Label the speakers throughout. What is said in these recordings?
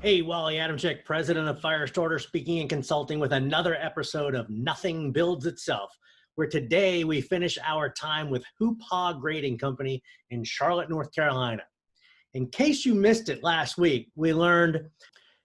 Speaker 1: Hey, Wally Adamchik, president of Firestarter, speaking and consulting with another episode of Nothing Builds Itself, where today we finish our time with Hoopaugh Grading Company in Charlotte, North Carolina. In case you missed it last week, we learned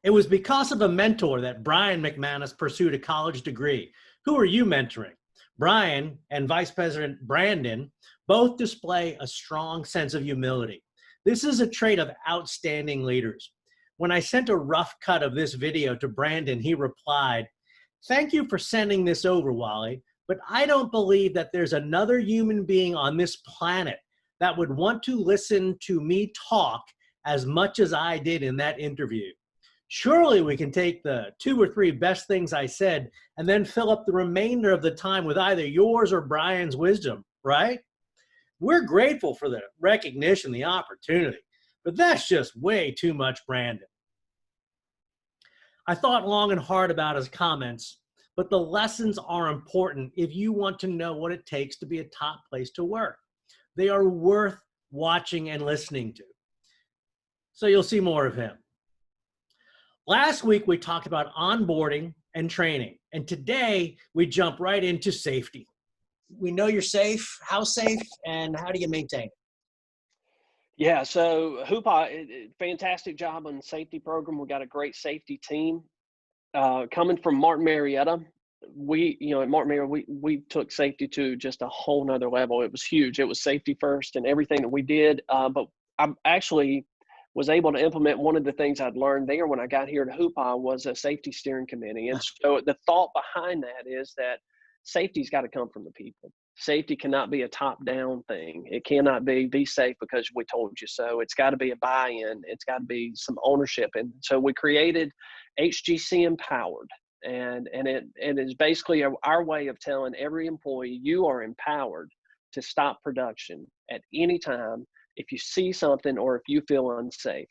Speaker 1: it was because of a mentor that Brian McManus pursued a college degree. Who are you mentoring? Brian and Vice President Brandon both display a strong sense of humility. This is a trait of outstanding leaders. When I sent a rough cut of this video to Brandon, he replied, "Thank you for sending this over, Wally, but I don't believe that there's another human being on this planet that would want to listen to me talk as much as I did in that interview. Surely we can take the 2 or 3 best things I said and then fill up the remainder of the time with either yours or Brian's wisdom, right?" We're grateful for the recognition, the opportunity, but that's just way too much Brandon. I thought long and hard about his comments, but the lessons are important if you want to know what it takes to be a top place to work. They are worth watching and listening to. So you'll see more of him. Last week, we talked about onboarding and training, and today we jump right into safety. We know you're safe. How safe, and how do you maintain it?
Speaker 2: Yeah, so Hoopaugh, fantastic job on the safety program. We got a great safety team. Coming from Martin Marietta, at Martin Marietta, we took safety to just a whole nother level. It was huge. It was safety first and everything that we did. But I actually was able to implement one of the things I'd learned there when I got here to Hoopaugh was a safety steering committee. And so the thought behind that is that safety's got to come from the people. Safety cannot be a top-down thing. It cannot be safe because we told you so. It's got to be a buy-in. It's got to be some ownership. And so we created HGC Empowered. And it is basically our way of telling every employee, you are empowered to stop production at any time if you see something or if you feel unsafe.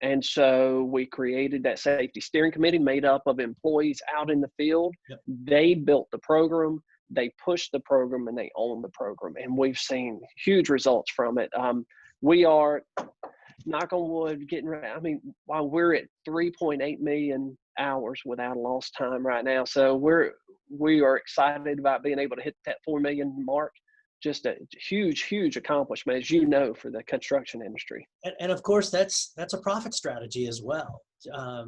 Speaker 2: And so we created that safety steering committee made up of employees out in the field.
Speaker 1: Yep.
Speaker 2: They built the program, they pushed the program, and they own the program. And we've seen huge results from it. We are, knock on wood, getting ready. I mean, while we're at 3.8 million hours without a lost time right now. So we are excited about being able to hit that 4 million mark. Just a huge accomplishment, as you know, for the construction industry.
Speaker 1: And of course, that's a profit strategy as well.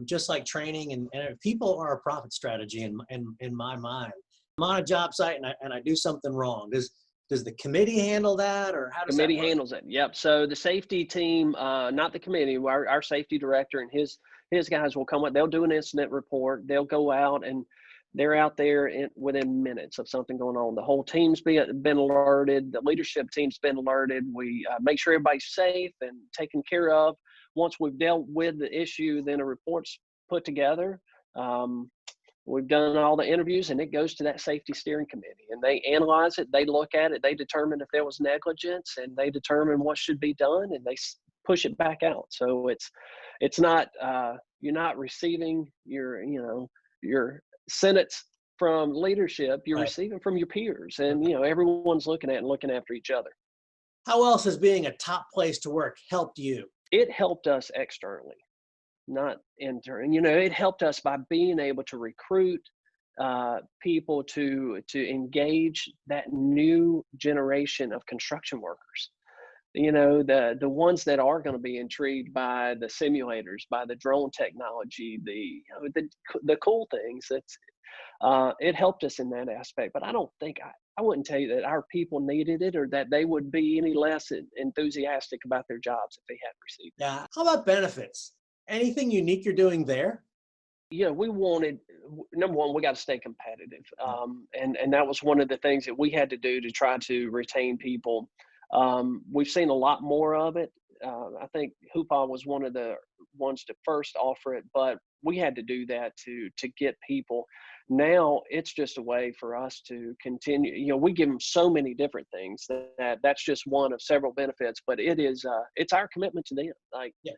Speaker 1: Just like training and people are a profit strategy in my mind. I'm on a job site and I do something wrong. Does the committee handle that, or how does
Speaker 2: committee
Speaker 1: that work?
Speaker 2: handles it? Yep. So the safety team, not the committee, our safety director and his guys will come up. They'll do an incident report. They'll go out and they're out there within minutes of something going on. The whole team's been alerted. The leadership team's been alerted. We make sure everybody's safe and taken care of. Once we've dealt with the issue, then a report's put together. We've done all the interviews, and it goes to that safety steering committee, and they analyze it. They look at it. They determine if there was negligence, and they determine what should be done, and they push it back out. So it's not you're not receiving your sentence from leadership. You're
Speaker 1: Right.
Speaker 2: receiving from your peers, and everyone's looking at and looking after each other.
Speaker 1: How else has being a top place to work helped you?
Speaker 2: It helped us externally, not intern. It helped us by being able to recruit people to engage that new generation of construction workers. The ones that are going to be intrigued by the simulators, by the drone technology, the cool things. It helped us in that aspect. But I don't think I wouldn't tell you that our people needed it or that they would be any less enthusiastic about their jobs if they had received it.
Speaker 1: Yeah. How about benefits? Anything unique you're doing there?
Speaker 2: We wanted, number one, we got to stay competitive. And that was one of the things that we had to do to try to retain people. We've seen a lot more of it. I think Hoopaugh was one of the ones to first offer it, but we had to do that to get people. Now it's just a way for us to continue. We give them so many different things that's just one of several benefits, but it's our commitment to them. Like,
Speaker 1: Yeah.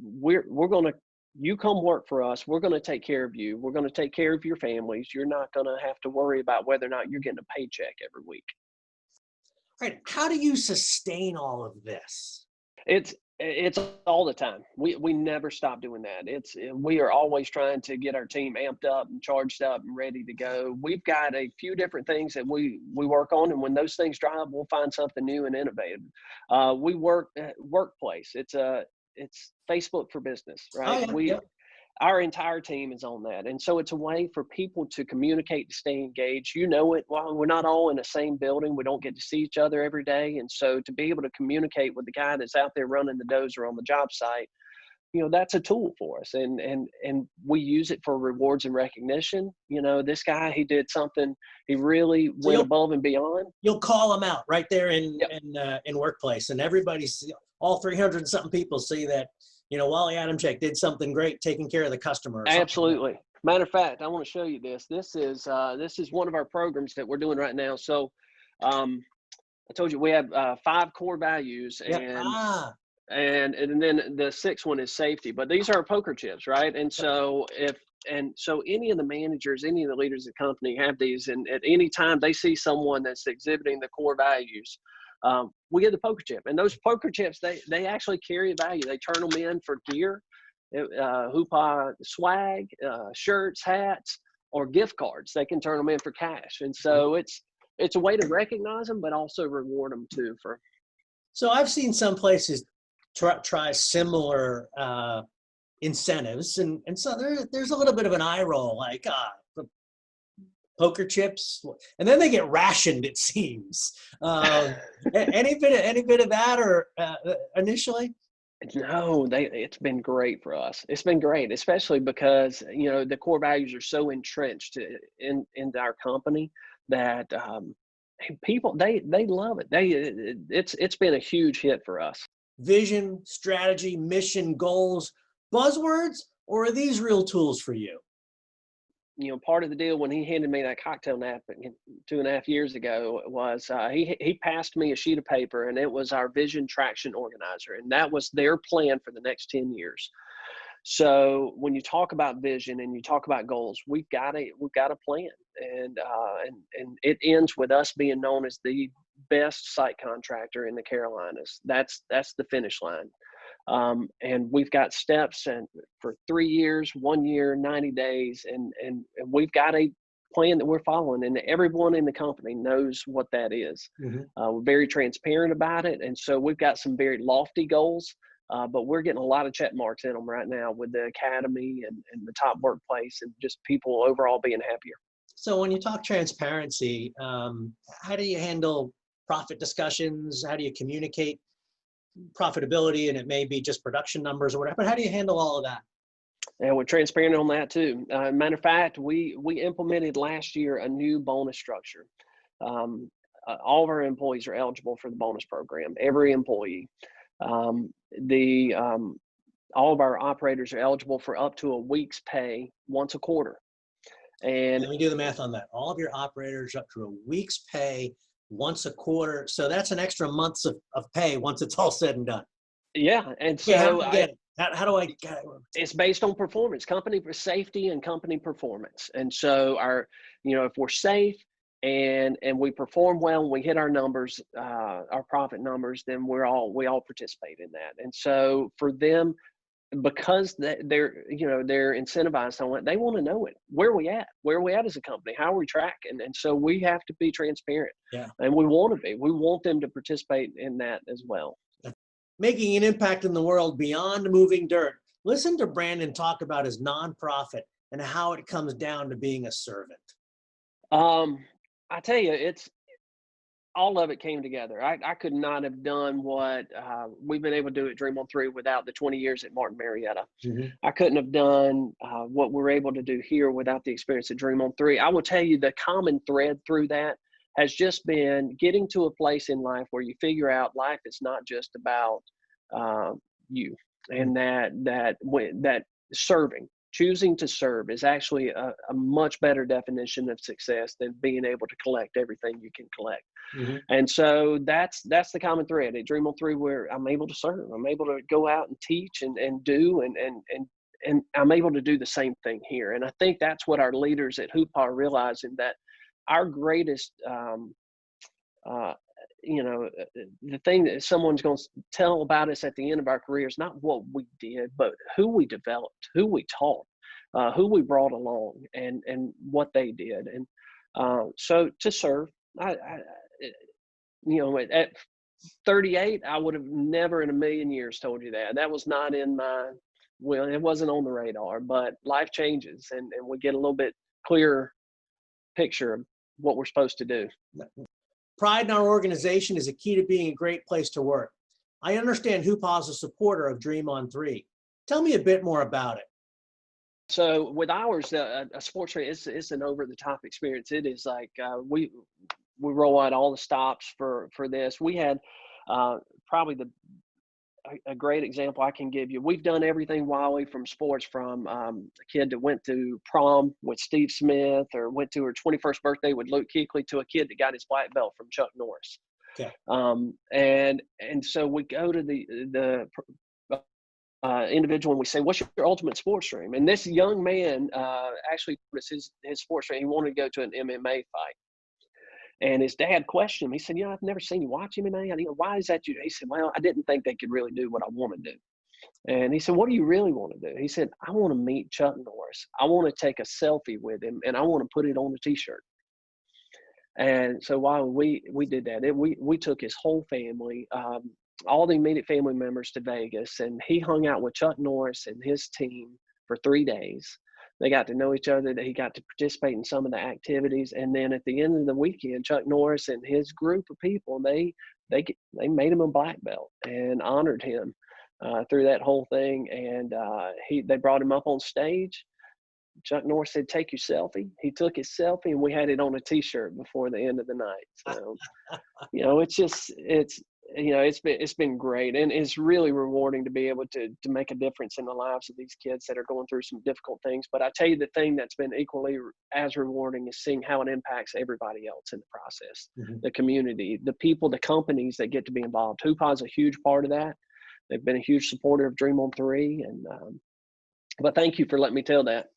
Speaker 2: We're going to, you come work for us. We're going to take care of you. We're going to take care of your families. You're not going to have to worry about whether or not you're getting a paycheck every week.
Speaker 1: Right. How do you sustain all of this?
Speaker 2: It's It's all the time. We never stop doing that. We are always trying to get our team amped up and charged up and ready to go. We've got a few different things that we work on, and when those things dry up, we'll find something new and innovative. We work workplace. It's Facebook for business,
Speaker 1: Oh
Speaker 2: right?
Speaker 1: yeah, yeah.
Speaker 2: Our entire team is on that. And so it's a way for people to communicate, to stay engaged. You know it, while we're not all in the same building, we don't get to see each other every day. And so to be able to communicate with the guy that's out there running the dozer on the job site, that's a tool for us. And we use it for rewards and recognition. This guy, he did something, he really
Speaker 1: So
Speaker 2: went above and beyond.
Speaker 1: you'll call them out right there in
Speaker 2: Yep.
Speaker 1: in workplace, and all 300 and something people see that Wally Adamchik did something great taking care of the customer.
Speaker 2: Absolutely. Matter of fact, I want to show you this. This is one of our programs that we're doing right now. So I told you we have 5 core values,
Speaker 1: Yeah.
Speaker 2: and then the 6th one is safety. But these are poker chips, right? And so so any of the managers, any of the leaders of the company have these, and at any time they see someone that's exhibiting the core values, we get the poker chip. And those poker chips, they actually carry a value. They turn them in for gear, Hoopaugh swag, shirts, hats, or gift cards. They can turn them in for cash. And so it's a way to recognize them, but also reward them too.
Speaker 1: So I've seen some places try similar incentives, and so there's a little bit of an eye roll, like the poker chips, and then they get rationed, it seems. Any bit of that, or initially?
Speaker 2: No, it's been great for us. It's been great, especially because the core values are so entrenched into our company that people they love it. It's been a huge hit for us.
Speaker 1: Vision, strategy, mission, goals, buzzwords, or are these real tools for you?
Speaker 2: Part of the deal when he handed me that cocktail napkin 2.5 years ago was he passed me a sheet of paper, and it was our vision traction organizer, and that was their plan for the next 10 years. So when you talk about vision and you talk about goals, we've got a plan, and it ends with us being known as the best site contractor in the Carolinas. That's the finish line. And we've got steps and for 3 years, 1 year, 90 days, and we've got a plan that we're following, and everyone in the company knows what that is.
Speaker 1: Mm-hmm.
Speaker 2: We're very transparent about it, and so we've got some very lofty goals, but we're getting a lot of check marks in them right now with the academy and the top workplace, and just people overall being happier.
Speaker 1: So when you talk transparency, how do you handle profit discussions? How do you communicate profitability? And it may be just production numbers or whatever, but how do you handle all of that?
Speaker 2: And we're transparent on that too. Matter of fact, we implemented last year a new bonus structure. All of our employees are eligible for the bonus program. Every employee. All of our operators are eligible for up to a week's pay once a quarter. And
Speaker 1: let me do the math on that. All of your operators up to a week's pay once a quarter. So that's an extra month of pay once it's all said and done.
Speaker 2: Yeah. And so
Speaker 1: how do I get it? How do I get it?
Speaker 2: It's based on performance, company safety and company performance. And so if we're safe and we perform well and we hit our numbers, our profit numbers, then we all participate in that. And so for them, because they're incentivized on it, they want to know it. Where are we at as a company? How are we tracking? And so we have to be transparent.
Speaker 1: Yeah.
Speaker 2: And we want to be. We want them to participate in that as well.
Speaker 1: Making an impact in the world beyond moving dirt. Listen to Brandon talk about his nonprofit and how it comes down to being a servant.
Speaker 2: I tell you, it's all of it came together. I could not have done what we've been able to do at Dream on 3 without the 20 years at Martin Marietta.
Speaker 1: Mm-hmm.
Speaker 2: I couldn't have done what we're able to do here without the experience at Dream on 3. I will tell you the common thread through that has just been getting to a place in life where you figure out life is not just about you, and that serving, choosing to serve is actually a much better definition of success than being able to collect everything you can collect.
Speaker 1: Mm-hmm.
Speaker 2: And so that's the common thread at Dream on 3, where I'm able to serve. I'm able to go out and teach and do and I'm able to do the same thing here. And I think that's what our leaders at Hoopaugh are realizing, that our greatest the thing that someone's going to tell about us at the end of our career is not what we did, but who we developed, who we taught, who we brought along, and what they did. And so to serve, at 38, I would have never in a million years told you that. That was not in my, well, it wasn't on the radar, but life changes, and we get a little bit clearer picture of what we're supposed to do.
Speaker 1: Pride in our organization is a key to being a great place to work. I understand Hoopaugh is a supporter of Dream on 3. Tell me a bit more about it.
Speaker 2: So with ours, a sports rate, it's an over-the-top experience. It is like we roll out all the stops for this. We had probably a great example I can give you. We've done everything, Wally, from sports, from a kid that went to prom with Steve Smith or went to her 21st birthday with Luke Kuechly, to a kid that got his black belt from Chuck Norris.
Speaker 1: Okay.
Speaker 2: And so we go to the individual and we say, "What's your ultimate sports dream?" And this young man actually told us his sports dream. He wanted to go to an MMA fight. And his dad questioned him. He said, "I've never seen you watch MMA. Why is that you?" He said, "Well, I didn't think they could really do what I want to do." And he said, "What do you really want to do?" He said, "I want to meet Chuck Norris. I want to take a selfie with him, and I want to put it on a T-shirt." And so while we did that, we took his whole family, all the immediate family members, to Vegas, and he hung out with Chuck Norris and his team for 3 days. They got to know each other. He got to participate in some of the activities, and then at the end of the weekend, Chuck Norris and his group of people, they made him a black belt and honored him through that whole thing. And they brought him up on stage. Chuck Norris said, "Take your selfie." He took his selfie, and we had it on a T-shirt before the end of the night. So, it's been great, and it's really rewarding to be able to make a difference in the lives of these kids that are going through some difficult things. But I tell you, the thing that's been equally as rewarding is seeing how it impacts everybody else in the process, the community, the people, the companies that get to be involved. Hoopaugh is a huge part of that. They've been a huge supporter of Dream on 3, and but thank you for letting me tell that.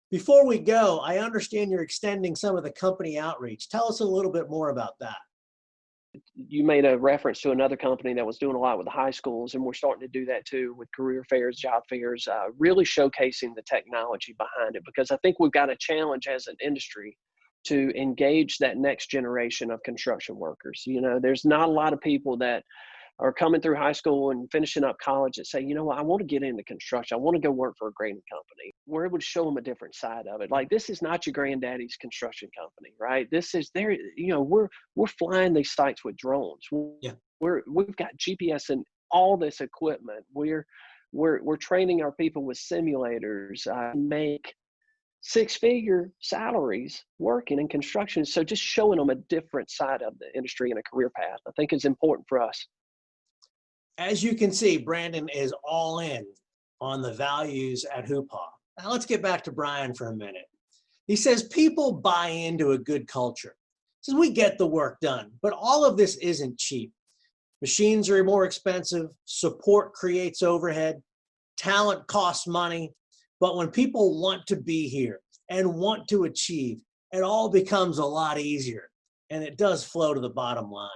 Speaker 1: Before we go, I understand you're extending some of the company outreach. Tell us a little bit more about that.
Speaker 2: You made a reference to another company that was doing a lot with the high schools, and we're starting to do that too with career fairs, job fairs, really showcasing the technology behind it, because I think we've got a challenge as an industry to engage that next generation of construction workers. There's not a lot of people that are coming through high school and finishing up college that say, I want to get into construction. I want to go work for a grading company. We're able to show them a different side of it. Like, this is not your granddaddy's construction company, right? This is we're flying these sites with drones. We've got GPS and all this equipment. We're training our people with simulators, make 6-figure salaries working in construction. So just showing them a different side of the industry and a career path, I think, is important for us.
Speaker 1: As you can see, Brandon is all in on the values at Hoopaugh. Now let's get back to Brian for a minute. He says people buy into a good culture. He says we get the work done, but all of this isn't cheap. Machines are more expensive, support creates overhead, talent costs money, but when people want to be here and want to achieve, it all becomes a lot easier, and it does flow to the bottom line.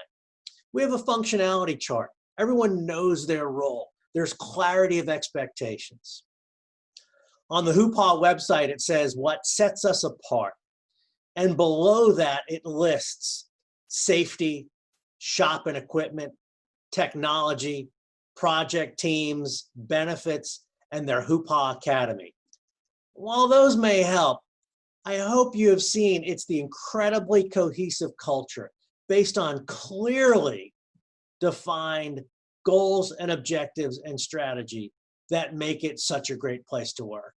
Speaker 1: We have a functionality chart. Everyone knows their role. There's clarity of expectations. On the Hoopaugh website, it says what sets us apart. And below that, it lists safety, shop and equipment, technology, project teams, benefits, and their Hoopaugh Academy. While those may help, I hope you have seen it's the incredibly cohesive culture based on clearly defined goals and objectives and strategy that make it such a great place to work.